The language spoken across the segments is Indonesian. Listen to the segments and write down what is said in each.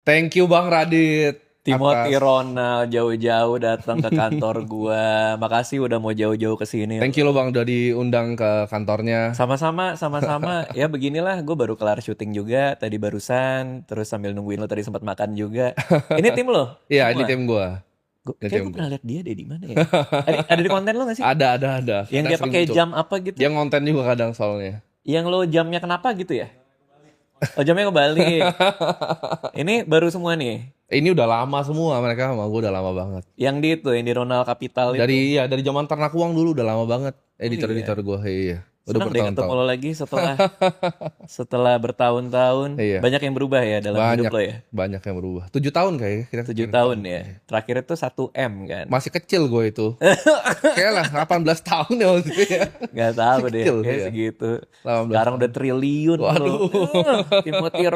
Thank you Bang Radit Timothy atas Ronald jauh-jauh datang ke kantor gua. Makasih udah mau jauh-jauh ke sini thank you lo loh. Bang udah diundang ke kantornya. Sama-sama. Ya beginilah, gue baru kelar syuting juga tadi barusan, terus sambil nungguin lo tadi sempat makan juga. Ini tim lo Iya, ini semua. tim gua. Ini Kayak tim gue gua. pernah lihat dia deh di mana ya? Ada di konten lo gak sih? Ada. Yang Kadang dia sering pakai muncul. jam apa gitu? Dia ngonten juga kadang soalnya. Yang lo jamnya kenapa gitu ya? Oh jamnya kebalik. Ini baru semua nih. Ini udah lama semua mereka sama gua udah lama banget. Yang di itu, yang di Ronald Capital itu. Dari zaman Ternak Uang dulu udah lama banget. Oh Editor-editor iya. gua, iya. Udah Senang deh ketemu bertahun-tahun. lo lagi setelah bertahun-tahun. Iya, Banyak yang berubah ya dalam hidup banyak lo ya. banyak yang berubah. 7 tahun kayaknya kita 7 tahun ketemu. ya. Iya. Terakhir itu 1M kan. Masih kecil gue itu. Kayak lah 18 tahun ya waktu itu ya. Gak tahu Masih deh, kecil kayak ya. segitu. 18 Sekarang tahun. udah triliun lo. Waduh. Timothy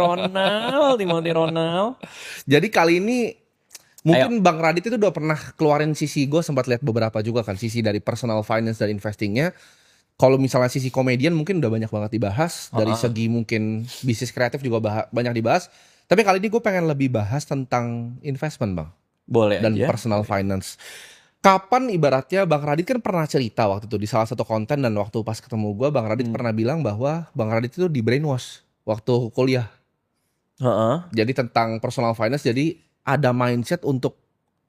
Ronald. Jadi kali ini Ayo. mungkin Bang Radit itu udah pernah keluarin sisi, gue sempat lihat beberapa juga kan, sisi dari personal finance dan investingnya. Kalau misalnya sisi komedian mungkin udah banyak banget dibahas. Dari Heeh. segi mungkin bisnis kreatif juga banyak dibahas. Tapi kali ini gue pengen lebih bahas tentang investment Bang. Boleh Dan aja. personal finance. Kapan ibaratnya Bang Radit kan pernah cerita waktu itu di salah satu konten, dan waktu pas ketemu gue Bang Radit Hmm. pernah bilang bahwa Bang Radit itu di brainwash waktu kuliah. Heeh. Jadi tentang personal finance, jadi ada mindset untuk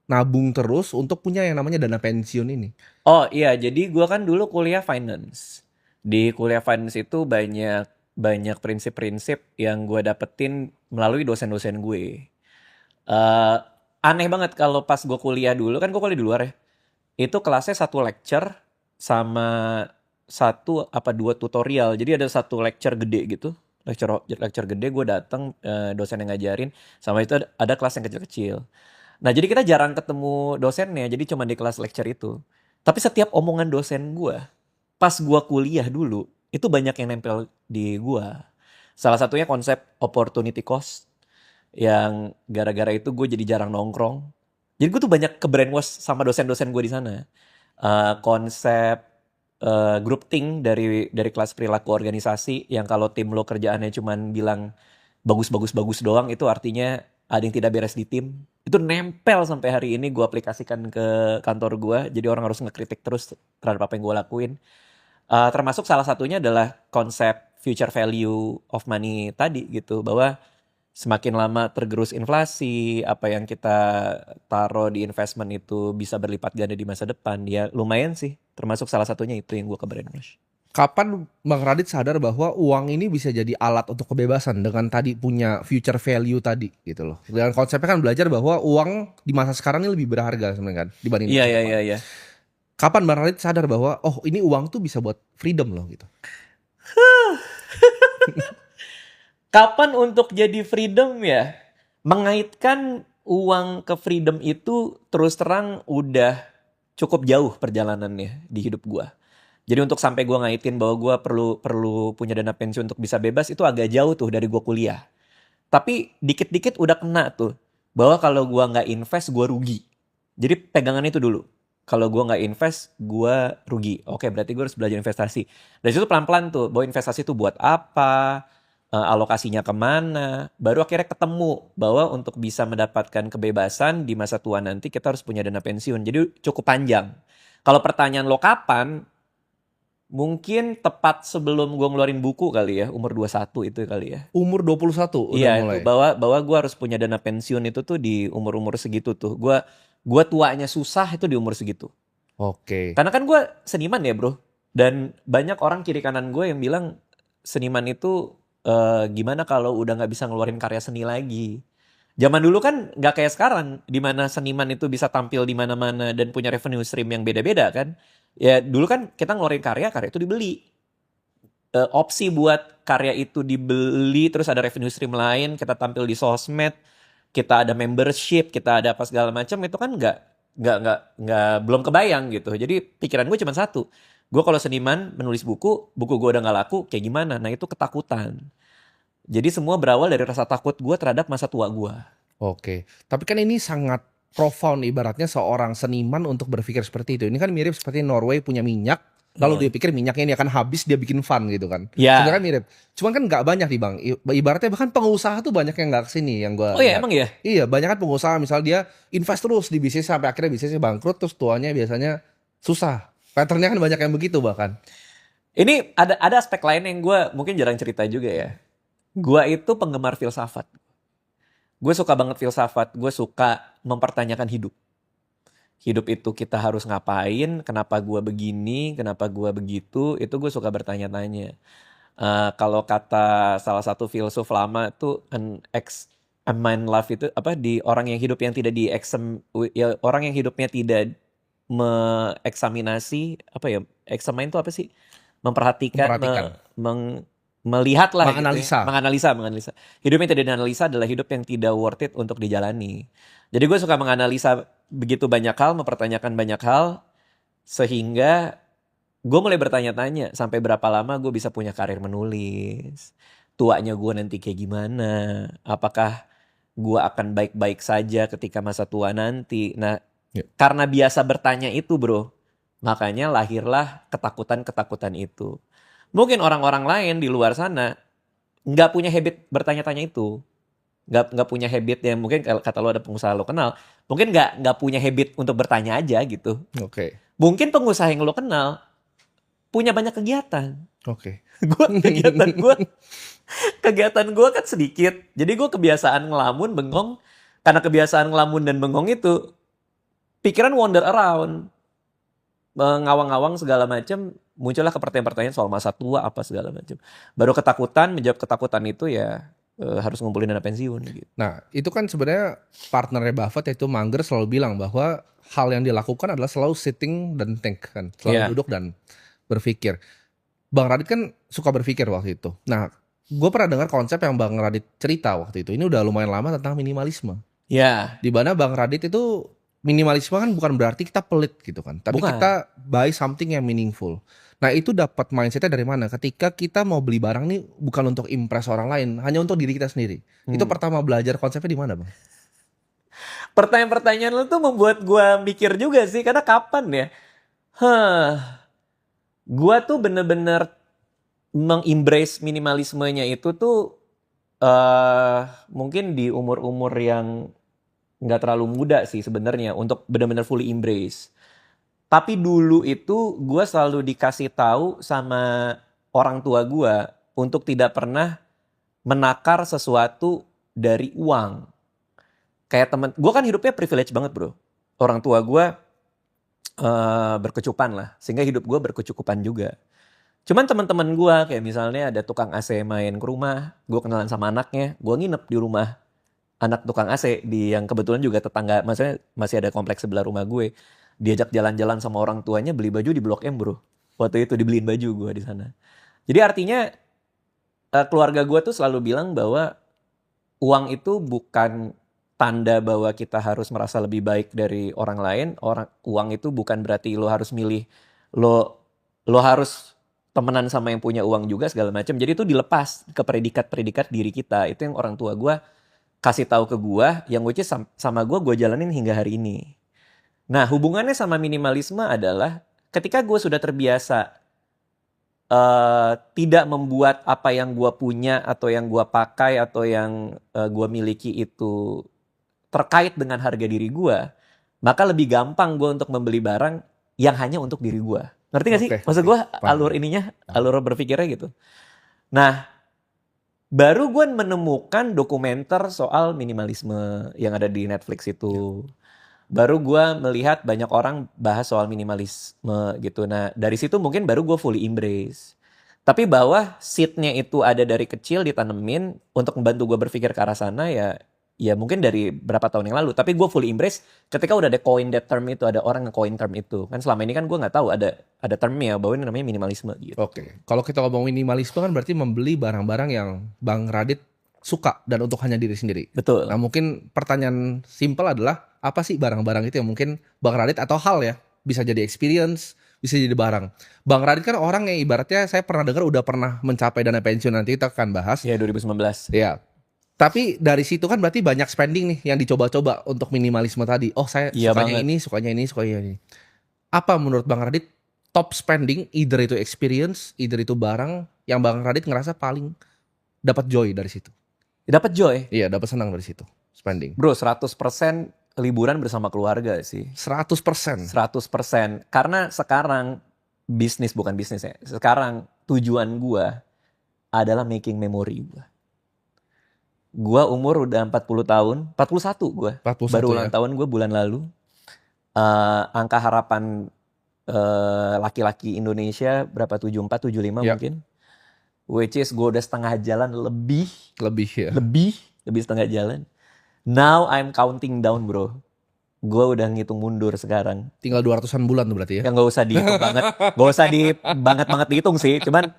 nabung terus untuk punya yang namanya dana pensiun ini. Oh iya, jadi gua kan dulu kuliah finance. Di kuliah finance itu banyak banyak prinsip-prinsip yang gue dapetin melalui dosen-dosen gue. eh Aneh banget kalau pas gue kuliah dulu, kan gue kuliah di luar ya. Itu kelasnya satu lecture sama satu apa dua tutorial. Jadi ada satu lecture gede gitu. Lecture lecture gede gue datang, dosen yang ngajarin, sama itu ada kelas yang kecil-kecil. Nah, jadi kita jarang ketemu dosennya, jadi cuma di kelas lecture itu. Tapi setiap omongan dosen gue pas gue kuliah dulu, itu banyak yang nempel di gue. Salah satunya konsep opportunity cost, yang gara-gara itu gue jadi jarang nongkrong. Jadi gue tuh banyak ke brainwash sama dosen-dosen gue di sana. Konsep group think dari kelas perilaku organisasi, yang kalau tim lo kerjaannya cuman bilang bagus doang, itu artinya ada yang tidak beres di tim. Itu nempel sampai hari ini, gue aplikasikan ke kantor gue. Jadi orang harus ngekritik terus terhadap apa yang gue lakuin. Termasuk salah satunya adalah konsep future value of money tadi gitu, bahwa semakin lama tergerus inflasi, apa yang kita taruh di investment itu bisa berlipat ganda di masa depan. Ya lumayan sih, termasuk salah satunya itu yang gue ke brainwash. Kapan Bang Radit sadar bahwa uang ini bisa jadi alat untuk kebebasan dengan tadi punya future value tadi gitu loh. Dengan konsepnya kan belajar bahwa uang di masa sekarang ini lebih berharga sebenarnya kan dibanding Iya, masa iya, depan. iya, iya. Kapan Bang Radit sadar bahwa oh ini uang tuh bisa buat freedom loh gitu. Kapan untuk jadi freedom ya? Mengaitkan uang ke freedom itu terus terang udah cukup jauh perjalanannya di hidup gua. Jadi untuk sampai gua ngaitin bahwa gua perlu perlu punya dana pensiun untuk bisa bebas, itu agak jauh tuh dari gua kuliah. Tapi dikit-dikit udah kena tuh bahwa kalau gua nggak invest gua rugi. Jadi pegangan itu dulu. Kalau gua nggak invest, gua rugi. Oke, berarti gua harus belajar investasi. Dari situ pelan-pelan tuh, bahwa investasi itu buat apa, alokasinya kemana. Baru akhirnya ketemu bahwa untuk bisa mendapatkan kebebasan di masa tua nanti, kita harus punya dana pensiun. Jadi cukup panjang. Kalau pertanyaan lo kapan, mungkin tepat sebelum gua ngeluarin buku kali ya, umur 21 itu kali ya. Umur 21 udah Iya, itu mulai. bahwa gue harus punya dana pensiun itu tuh di umur-umur segitu tuh. Gua tuanya susah itu di umur segitu. Oke. Karena kan gue seniman ya, Bro. Dan banyak orang kiri kanan gue yang bilang seniman itu gimana kalau udah nggak bisa ngeluarin karya seni lagi. Zaman dulu kan nggak kayak sekarang, di mana seniman itu bisa tampil di mana-mana dan punya revenue stream yang beda-beda kan. Ya dulu kan kita ngeluarin karya itu dibeli. Opsi buat karya itu dibeli, terus ada revenue stream lain, kita tampil di sosmed, kita ada membership, kita ada apa segala macam, itu kan nggak belum kebayang gitu. Jadi pikiran gue cuma satu, gue kalau seniman menulis buku gue udah nggak laku, kayak gimana? Nah itu ketakutan. Jadi semua berawal dari rasa takut gue terhadap masa tua gue. Oke. Tapi kan ini sangat profound ibaratnya seorang seniman untuk berpikir seperti itu. Ini kan mirip seperti Norway punya minyak, Lalu dia pikir minyaknya ini akan habis, dia bikin fun gitu kan. Ya. Sebenarnya mirip. Cuman kan nggak banyak nih Bang. Ibaratnya bahkan pengusaha tuh banyak yang nggak kesini yang gua Oh ya, lihat. emang ya? Iya, banyak kan pengusaha misal dia invest terus di bisnis sampai akhirnya bisnisnya bangkrut, terus tuanya biasanya susah. Patternnya kan banyak yang begitu bahkan. Ini ada aspek lain yang gue mungkin jarang cerita juga ya. Gue itu penggemar filsafat. Gue suka banget filsafat. Gue suka mempertanyakan hidup. Hidup itu kita harus ngapain, kenapa gue begini, kenapa gue begitu, itu gue suka bertanya-tanya. Kalau kata salah satu filsuf lama tuh a mind love itu apa di orang yang hidup yang tidak ya, orang yang hidupnya tidak mengeksaminasi apa ya, examine itu apa sih, memperhatikan, melihat lah gitu ya. Menganalisa. Hidup yang tidak dianalisa adalah hidup yang tidak worth it untuk dijalani. Jadi gue suka menganalisa begitu banyak hal, mempertanyakan banyak hal, sehingga gue mulai bertanya-tanya sampai berapa lama gue bisa punya karir menulis. Tuanya gue nanti kayak gimana? Apakah gue akan baik-baik saja ketika masa tua nanti? Nah, karena biasa bertanya itu bro, makanya lahirlah ketakutan-ketakutan itu. Mungkin orang-orang lain di luar sana nggak punya habit bertanya-tanya itu. Nggak punya habit yang mungkin kata lo ada pengusaha lo kenal, mungkin nggak punya habit untuk bertanya aja gitu. Oke. Mungkin pengusaha yang lo kenal punya banyak kegiatan. Oke. Kegiatan gue kan sedikit. Jadi gue kebiasaan ngelamun, bengong. Karena kebiasaan ngelamun dan bengong itu, pikiran wander around, ngawang-ngawang segala macam. Muncullah pertanyaan-pertanyaan soal masa tua apa segala macam. Baru ketakutan, menjawab ketakutan itu ya harus ngumpulin dana pensiun gitu. Nah, itu kan sebenarnya partnernya Buffett yaitu Munger selalu bilang bahwa hal yang dilakukan adalah selalu sitting dan think kan, selalu duduk dan berpikir. Bang Radit kan suka berpikir waktu itu. Nah, gue pernah dengar konsep yang Bang Radit cerita waktu itu. Ini udah lumayan lama tentang minimalisme. Ya. Di mana Bang Radit itu minimalisme kan bukan berarti kita pelit gitu kan, tapi kita buy something yang meaningful. Nah itu dapat mindsetnya dari mana? Ketika kita mau beli barang nih bukan untuk impress orang lain, hanya untuk diri kita sendiri. Itu pertama belajar konsepnya di mana Bang? Pertanyaan-pertanyaan lu tuh membuat gue mikir juga sih, karena kapan ya? Gue tuh bener-bener mengembrace minimalismenya itu tuh mungkin di umur-umur yang nggak terlalu muda sih sebenarnya untuk benar-benar fully embrace. Tapi dulu itu gue selalu dikasih tahu sama orang tua gue untuk tidak pernah menakar sesuatu dari uang. Kayak temen, gue kan hidupnya privilege banget bro. Orang tua gue berkecupan lah, sehingga hidup gue berkecukupan juga. Cuman teman-teman gue kayak misalnya ada tukang AC main ke rumah, gue kenalan sama anaknya, gue nginep di rumah anak tukang AC yang kebetulan juga tetangga, maksudnya masih ada kompleks sebelah rumah gue. Diajak jalan-jalan sama orang tuanya beli baju di Blok M bro. Waktu itu dibeliin baju gue di sana. Jadi artinya keluarga gue tuh selalu bilang bahwa uang itu bukan tanda bahwa kita harus merasa lebih baik dari orang lain. Uang itu bukan berarti lo harus milih, lo harus temenan sama yang punya uang juga segala macam. Jadi itu dilepas ke predikat-predikat diri kita. Itu yang orang tua gue kasih tahu ke gue, yang which is sama gue jalanin hingga hari ini. Nah hubungannya sama minimalisme adalah ketika gue sudah terbiasa tidak membuat apa yang gue punya atau yang gue pakai atau yang gue miliki itu terkait dengan harga diri gue, maka lebih gampang gue untuk membeli barang yang hanya untuk diri gue. Ngerti gak sih? Maksud gue alur berpikirnya gitu. Nah baru gue menemukan dokumenter soal minimalisme yang ada di Netflix itu. Baru gue melihat banyak orang bahas soal minimalisme gitu. Nah dari situ mungkin baru gue fully embrace. Tapi bahwa seednya itu ada dari kecil ditanemin untuk membantu gue berpikir ke arah sana ya mungkin dari berapa tahun yang lalu. Tapi gue fully embrace ketika udah ada coin that term itu, ada orang nge-coin term itu. Kan selama ini kan gue gak tahu ada termnya bahwa ini namanya minimalisme gitu. Oke. Kalau kita ngomong minimalisme kan berarti membeli barang-barang yang Bang Radit suka dan untuk hanya diri sendiri. Betul. Nah mungkin pertanyaan simpel adalah apa sih barang-barang itu yang mungkin Bang Radit atau hal ya bisa jadi experience, bisa jadi barang. Bang Radit kan orang yang ibaratnya saya pernah dengar udah pernah mencapai dana pensiun, nanti kita akan bahas. Ya 2019. Ya. Tapi dari situ kan berarti banyak spending nih yang dicoba-coba untuk minimalisme tadi. Oh saya sukanya ini, sukanya ini, sukanya ini. Apa menurut Bang Radit top spending, either itu experience, either itu barang yang Bang Radit ngerasa paling dapat joy dari situ. Dapat joy. Iya, dapat senang dari situ spending. Bro, 100% liburan bersama keluarga sih. 100%. 100%. Karena sekarang bukan bisnis ya. Sekarang tujuan gua adalah making memory gua. Gua umur udah 40 tahun, 41 gua. 41 Baru ya. ulang tahun gua bulan lalu. Angka harapan laki-laki Indonesia berapa? 74, 75 Ya. mungkin. Which is gue udah setengah jalan lebih ya. lebih setengah jalan. Now I'm counting down, bro. Gue udah ngitung mundur sekarang. Tinggal 200-an bulan tuh berarti ya. Yang gak usah dihitung banget. Gak usah banget dihitung sih. Cuman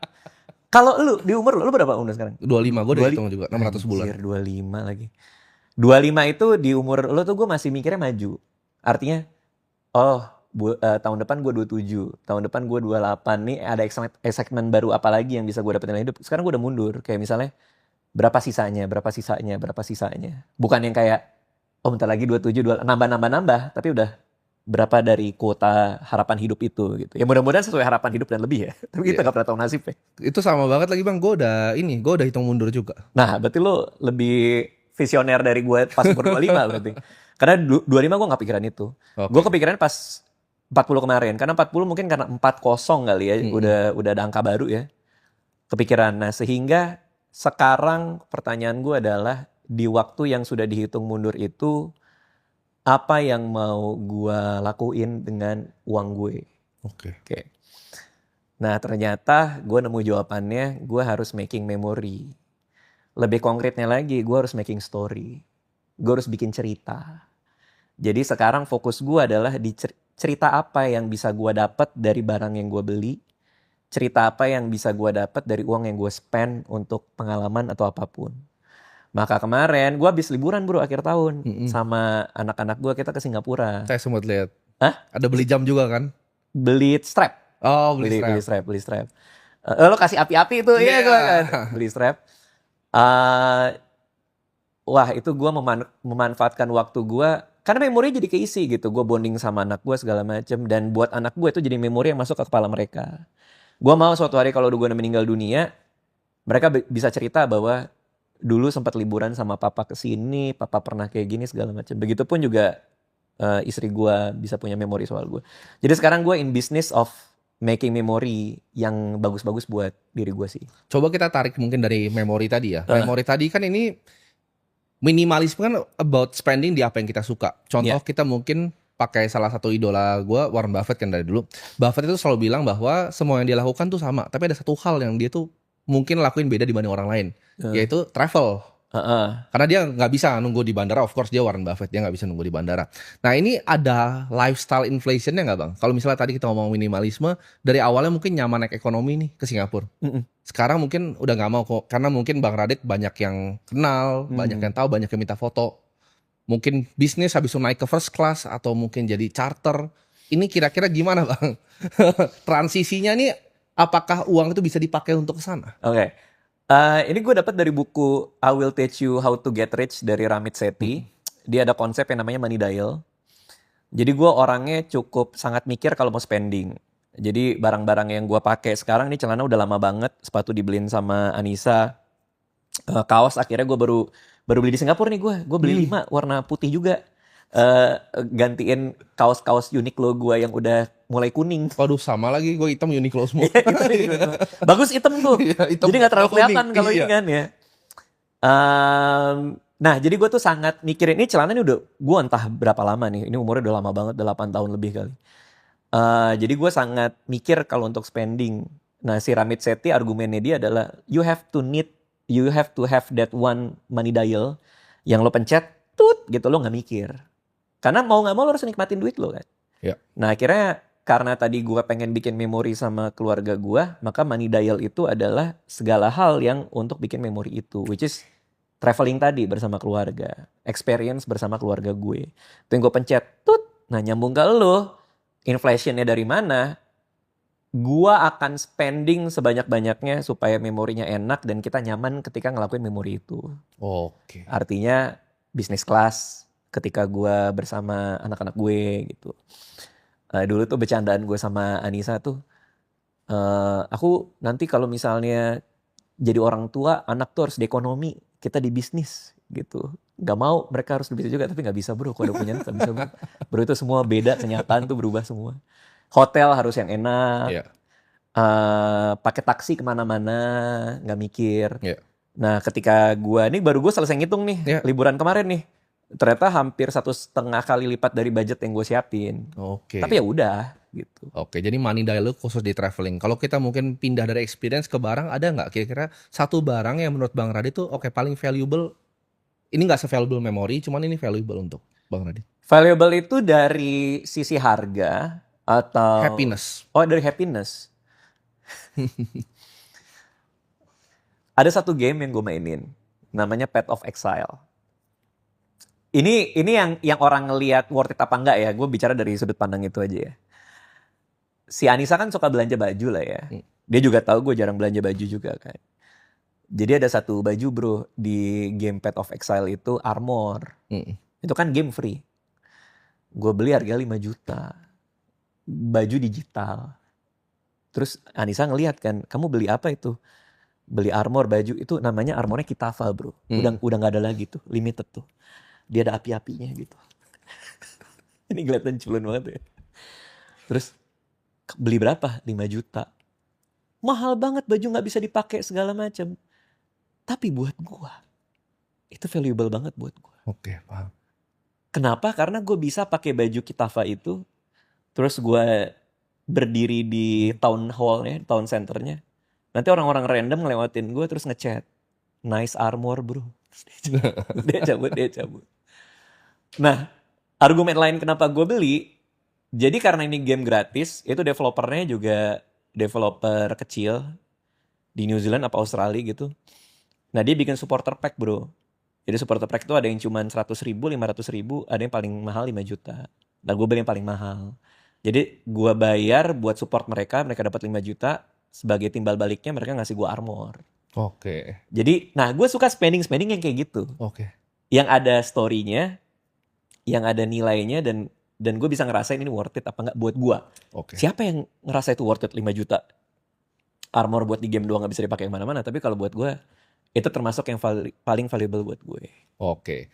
kalau lu di umur lu berapa umur sekarang? 25, gue udah hitung juga 600 bulan. Anjir, 25 lagi. 25 itu di umur lu tuh gue masih mikirnya maju. Artinya tahun depan gue 27, tahun depan gue 28 nih ada excitement baru apa lagi yang bisa gue dapetin dalam hidup. Sekarang gue udah mundur, kayak misalnya berapa sisanya. Bukan yang kayak bentar lagi 27, nambah, tapi udah berapa dari kuota harapan hidup itu gitu. Ya mudah-mudahan sesuai harapan hidup dan lebih ya. Tapi kita gak pernah tahu nasib ya. Itu sama banget lagi Bang, gue udah hitung mundur juga. Nah, berarti lo lebih visioner dari gue pas umur 25 berarti. Karena 25 gue gak pikiran itu. Okay. Gue kepikiran pas 40 kemarin. Karena 40 mungkin karena 40 kali ya. Udah ada angka baru ya. Kepikiran. Nah sehingga sekarang pertanyaan gue adalah di waktu yang sudah dihitung mundur itu apa yang mau gue lakuin dengan uang gue. Oke. Nah ternyata gue nemu jawabannya, gue harus making memory. Lebih konkretnya lagi, gue harus making story. Gue harus bikin cerita. Jadi sekarang fokus gue adalah di cerita apa yang bisa gue dapat dari barang yang gue beli. Cerita apa yang bisa gue dapat dari uang yang gue spend untuk pengalaman atau apapun. Maka kemarin gue habis liburan bro akhir tahun. Sama anak-anak gue kita ke Singapura. Saya sempat lihat. Hah? Ada beli jam juga kan? Beli strap. Oh beli strap. Lo kasih api-api itu ya gue kan. Beli strap. Wah itu gue memanfaatkan waktu gue. Karena memori jadi keisi gitu. Gue bonding sama anak gue segala macem. Dan buat anak gue itu jadi memori yang masuk ke kepala mereka. Gue mau suatu hari kalau gue udah meninggal dunia. Mereka bisa cerita bahwa dulu sempat liburan sama papa kesini. Papa pernah kayak gini segala macem. Begitupun juga istri gue bisa punya memori soal gue. Jadi sekarang gue in business of making memory yang bagus-bagus buat diri gue sih. Coba kita tarik mungkin dari memori tadi ya. Memori tadi kan ini minimalisme kan about spending di apa yang kita suka. Contoh kita mungkin pakai salah satu idola gue, Warren Buffett kan dari dulu. Buffett itu selalu bilang bahwa semua yang dia lakukan tuh sama. Tapi ada satu hal yang dia tuh mungkin lakuin beda dibanding orang lain. Yaitu travel. Karena dia nggak bisa nunggu di bandara. Of course dia Warren Buffett, dia nggak bisa nunggu di bandara. Nah ini ada lifestyle inflationnya nggak Bang? Kalau misalnya tadi kita ngomong minimalisme, dari awalnya mungkin nyaman naik ekonomi nih ke Singapura. Sekarang mungkin udah nggak mau kok, karena mungkin Bang Radit banyak yang kenal, banyak yang tahu, banyak yang minta foto. Mungkin bisnis habis itu naik ke first class atau mungkin jadi charter. Ini kira-kira gimana Bang? Transisinya nih, apakah uang itu bisa dipakai untuk ke sana? Oke. Ini gue dapat dari buku I Will Teach You How to Get Rich dari Ramit Sethi. Dia ada konsep yang namanya money dial. Jadi gue orangnya cukup sangat mikir kalau mau spending. Jadi barang-barang yang gue pakai sekarang ini celana udah lama banget. Sepatu dibeliin sama Anissa. Kaos akhirnya gue baru beli di Singapura nih gue. Gue beli 5 warna putih juga. Gantiin kaos-kaos Uniqlo gue yang udah mulai kuning. Waduh sama lagi, gue hitam Uniqlo semua. Bagus hitam tuh. Jadi gak terlalu kelihatan kalau ini kan ya. Nah jadi gue tuh sangat mikirin, ini celana ini udah, gue entah berapa lama nih. Ini umurnya udah lama banget, udah 8 tahun lebih kali. Jadi gue sangat mikir kalau untuk spending. Nah si Ramit Sethi argumennya dia adalah, you have to have that one money dial. Yang lo pencet, gitu lo gak mikir. Karena mau gak mau lo harus nikmatin duit lo kan. Nah akhirnya karena tadi gue pengen bikin memori sama keluarga gue, maka money dial itu adalah segala hal yang untuk bikin memori itu, which is traveling tadi bersama keluarga, experience bersama keluarga gue. Itu yang gue pencet, nah nyambung ke lo, inflationnya dari mana? Gue akan spending sebanyak-banyaknya supaya memorinya enak dan kita nyaman ketika ngelakuin memori itu. Oke. Artinya business class ketika gue bersama anak-anak gue gitu. Dulu tuh bercandaan gue sama Anissa tuh, aku nanti kalau misalnya jadi orang tua, anak tuh harus di ekonomi, kita di bisnis gitu. Gak mau, mereka harus di bisnis juga, tapi gak bisa bro, kalau udah punya anak gak bisa bro. Bro itu semua beda, kenyataan tuh berubah semua. Hotel harus yang enak, Iya. pakai taksi kemana-mana, nggak mikir. Iya. Nah, ketika baru gue selesai ngitung nih, Iya. liburan kemarin nih, ternyata hampir 1,5 kali lipat dari budget yang gue siapin. Oke. Tapi ya udah, gitu. Oke, jadi money dialogue khusus di traveling. Kalau kita mungkin pindah dari experience ke barang, ada nggak kira-kira satu barang yang menurut Bang Radit tuh oke paling valuable? Ini nggak se-valuable memory, cuman ini valuable untuk Bang Radit. Valuable itu dari sisi harga atau Happiness. dari happiness. Ada satu game yang gue mainin, namanya Path of Exile. Ini yang orang ngelihat worth it apa enggak ya? Gue bicara dari sudut pandang itu aja ya. Si Anissa kan suka belanja baju lah ya. Dia juga tahu gue jarang belanja baju juga kan. Jadi ada satu baju bro di game Path of Exile itu Armor. Itu kan game free. Gue beli harga 5 juta. Baju digital. Terus Anissa ngelihat kan, kamu beli apa itu? Beli armor baju itu namanya armornya Kitafa bro. Udah nggak ada lagi tuh, limited tuh. Dia ada api-apinya gitu. Ini kelihatan culun banget ya. Terus beli berapa? 5 juta. Mahal banget, baju nggak bisa dipakai segala macam. Tapi buat gua itu valuable banget buat gua. Oke, paham. Kenapa? Karena gue bisa pakai baju Kitafa itu, terus gue berdiri di town hall-nya, town center-nya. Nanti orang-orang random ngelewatin gue terus ngechat, nice armor bro. Dia cabut. Nah, argumen lain kenapa gue beli, jadi karena ini game gratis, itu developernya juga developer kecil di New Zealand apa Australia gitu. Nah dia bikin supporter pack bro. Jadi supporter pack itu ada yang cuma 100 ribu, 500 ribu, ada yang paling mahal 5 juta. Nah gue beli yang paling mahal. Jadi gue bayar buat support mereka dapat 5 juta. Sebagai timbal baliknya mereka ngasih gue armor. Oke. Jadi, nah gue suka spending yang kayak gitu. Oke. Yang ada story-nya, yang ada nilainya, dan gue bisa ngerasain ini worth it apa nggak buat gue. Oke. Siapa yang ngerasa itu worth it 5 juta? Armor buat di game doang nggak bisa dipakai kemana-mana. Tapi kalau buat gue, itu termasuk yang paling valuable buat gue. Oke.